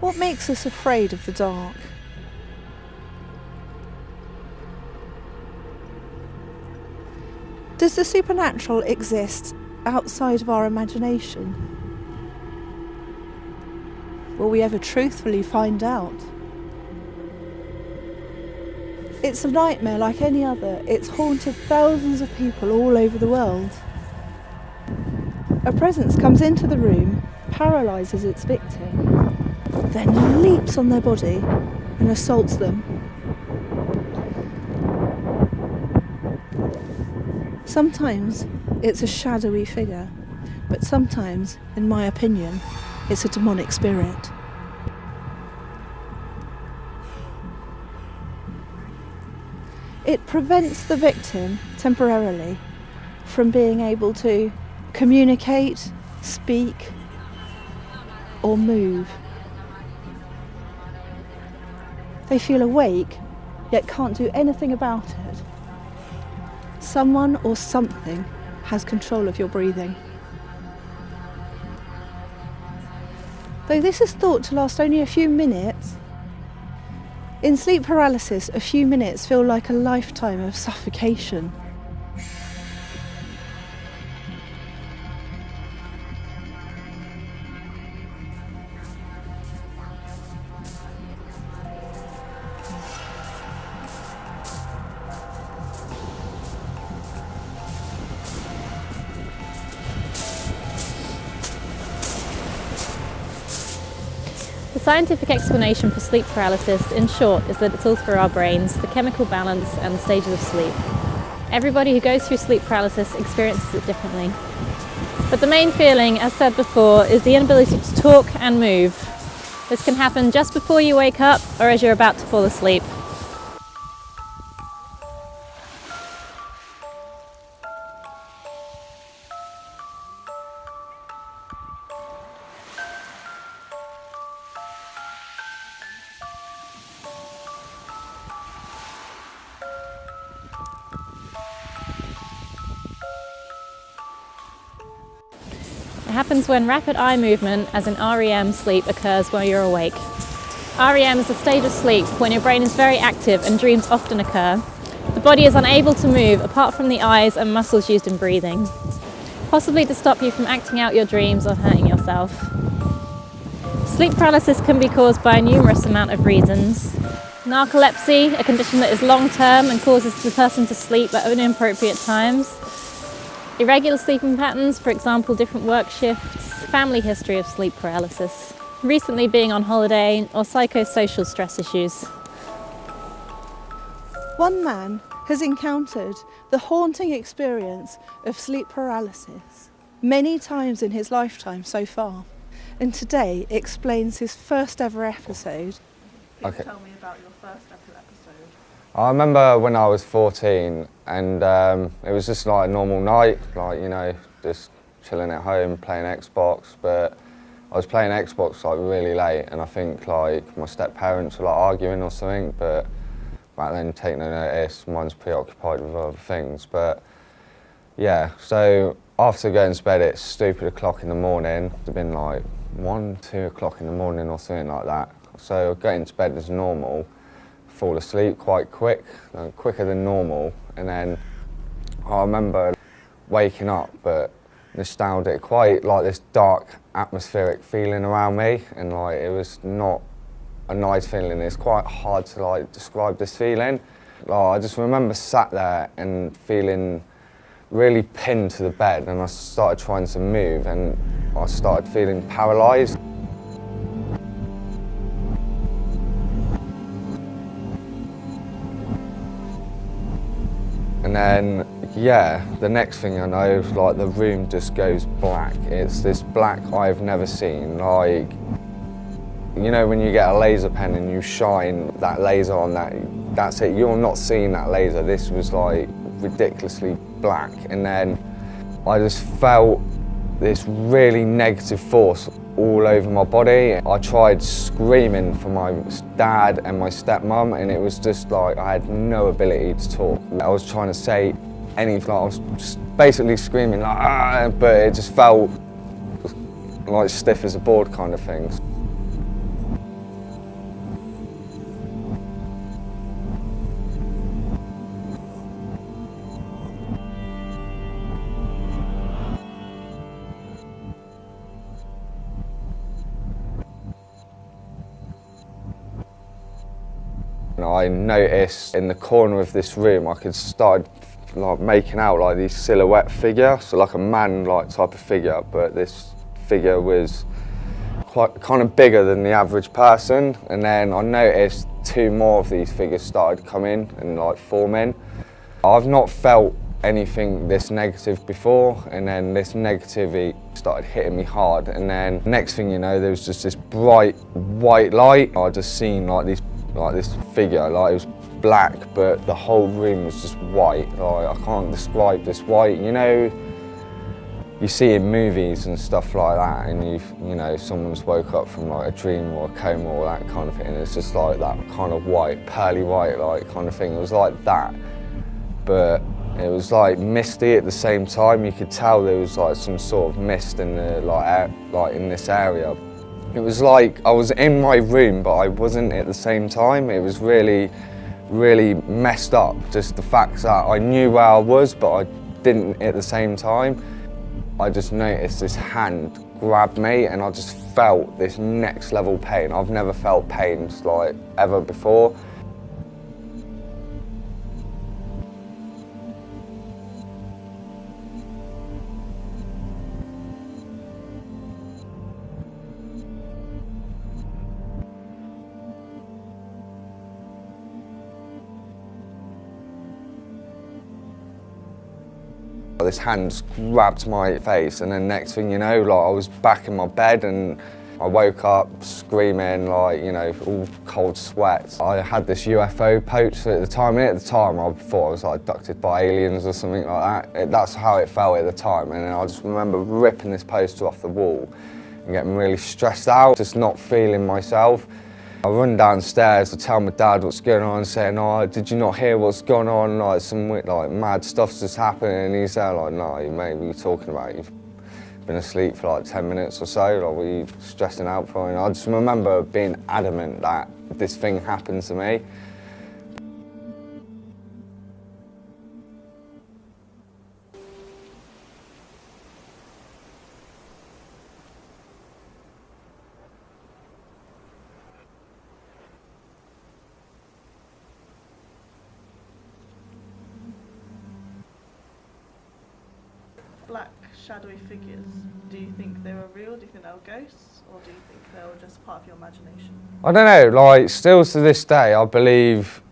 What makes us afraid of the dark? Does the supernatural exist outside of our imagination? Will we ever truthfully find out? It's a nightmare like any other. It's haunted thousands of people all over the world. A presence comes into the room, paralyses its victim, then leaps on their body and assaults them. Sometimes it's a shadowy figure, but sometimes, in my opinion, it's a demonic spirit. It prevents the victim, temporarily, from being able to communicate, speak, or move. They feel awake, yet can't do anything about it. Someone or something has control of your breathing. Though this is thought to last only a few minutes, in sleep paralysis, a few minutes feel like a lifetime of suffocation. The scientific explanation for sleep paralysis, in short, is that it's all through our brains, the chemical balance and the stages of sleep. Everybody who goes through sleep paralysis experiences it differently. But the main feeling, as said before, is the inability to talk and move. This can happen just before you wake up or as you're about to fall asleep. It happens when rapid eye movement, as in REM sleep, occurs while you're awake. REM is a stage of sleep when your brain is very active and dreams often occur. The body is unable to move apart from the eyes and muscles used in breathing, possibly to stop you from acting out your dreams or hurting yourself. Sleep paralysis can be caused by a numerous amount of reasons. Narcolepsy, a condition that is long-term and causes the person to sleep at inappropriate times. Irregular sleeping patterns, for example, different work shifts, family history of sleep paralysis, recently being on holiday, or psychosocial stress issues. One man has encountered the haunting experience of sleep paralysis many times in his lifetime so far, and today explains his first ever episode. Okay. Tell me about your first ever episode. I remember when I was 14 and it was just like a normal night, like, you know, just chilling at home, playing Xbox, but I was playing Xbox like really late and I think like my step-parents were like arguing or something, but back then taking no notice, mine's preoccupied with other things, but yeah, so after going to bed it's stupid o'clock in the morning, it had been like 1, 2 o'clock in the morning or something like that, so getting to bed as normal, fall asleep quite quick, quicker than normal, and then I remember waking up but nostalgic, quite like this dark atmospheric feeling around me, and like it was not a nice feeling. It's quite hard to like describe this feeling. Like, I just remember sat there and feeling really pinned to the bed, and I started trying to move and I started feeling paralysed. And then, yeah, the next thing I know, like the room just goes black. It's this black I've never seen. Like, you know when you get a laser pen and you shine that laser on that, that's it, you're not seeing that laser. This was like ridiculously black. And then I just felt this really negative force all over my body. I tried screaming for my dad and my stepmom, and it was just like I had no ability to talk. I was trying to say anything, like I was just basically screaming like, ah, but it just felt like stiff as a board kind of thing. And I noticed in the corner of this room I could start like making out like these silhouette figure, so like a man like type of figure, but this figure was quite kind of bigger than the average person. And then I noticed two more of these figures started coming and like forming. I've not felt anything this negative before, and then this negativity started hitting me hard, and then next thing you know there was just this bright white light. I just seen like this figure, like it was black but the whole room was just white. Like, I can't describe this white, you know, you see in movies and stuff like that, and you know someone's woke up from like a dream or a coma or that kind of thing, and it's just like that kind of white, pearly white like kind of thing. It was like that, but it was like misty at the same time. You could tell there was like some sort of mist in the like in this area. It was like I was in my room but I wasn't at the same time. It was really, really messed up. Just the fact that I knew where I was but I didn't at the same time. I just noticed this hand grabbed me and I just felt this next level pain. I've never felt pain like ever before. This hand just grabbed my face, and then next thing you know, like I was back in my bed and I woke up screaming, like, you know, all cold sweats. I had this UFO poster at the time, and at the time I thought I was like abducted by aliens or something like that. That's how it felt at the time, and then I just remember ripping this poster off the wall and getting really stressed out, just not feeling myself. I run downstairs to tell my dad what's going on, saying, "Oh, did you not hear what's going on? Like some like mad stuff's just happening." And he's there like, "No, mate, what are you talking about? You've been asleep for like 10 minutes or so. Like, what are you stressing out for?" And I just remember being adamant that this thing happened to me. Black shadowy figures, do you think they were real? Do you think they were ghosts? Or do you think they were just part of your imagination? I don't know, like still to this day I believe,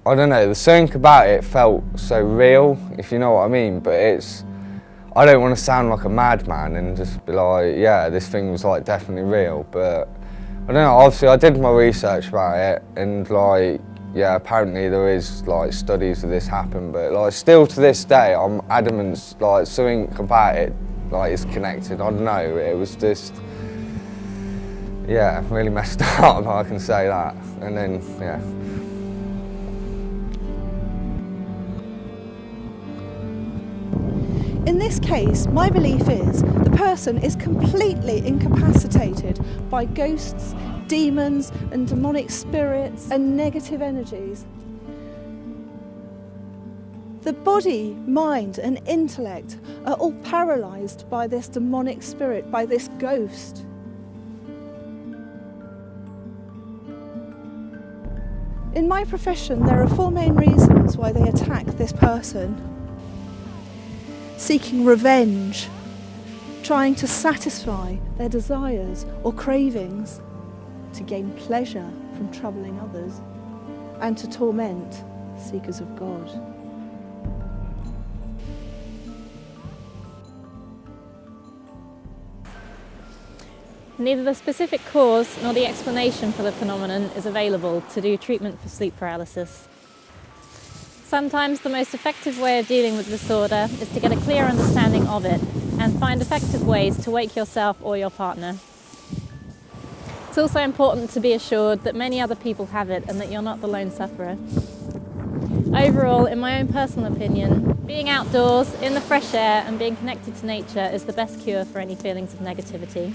I don't know, the something about it felt so real, if you know what I mean, but it's, I don't want to sound like a madman and just be like, yeah, this thing was like definitely real, but I don't know, obviously I did my research about it, and like, yeah, apparently there is like studies of this happen, but like still to this day I'm adamant like something about it like is connected. I don't know, it was just, yeah, really messed up, I can say that. And then, yeah. In this case, my belief is the person is completely incapacitated by ghosts, demons and demonic spirits and negative energies. The body, mind and intellect are all paralysed by this demonic spirit, by this ghost. In my profession, there are 4 main reasons why they attack this person. Seeking revenge, trying to satisfy their desires or cravings, to gain pleasure from troubling others, and to torment seekers of God. Neither the specific cause nor the explanation for the phenomenon is available to do treatment for sleep paralysis. Sometimes the most effective way of dealing with the disorder is to get a clear understanding of it and find effective ways to wake yourself or your partner. It's also important to be assured that many other people have it and that you're not the lone sufferer. Overall, in my own personal opinion, being outdoors, in the fresh air and being connected to nature is the best cure for any feelings of negativity.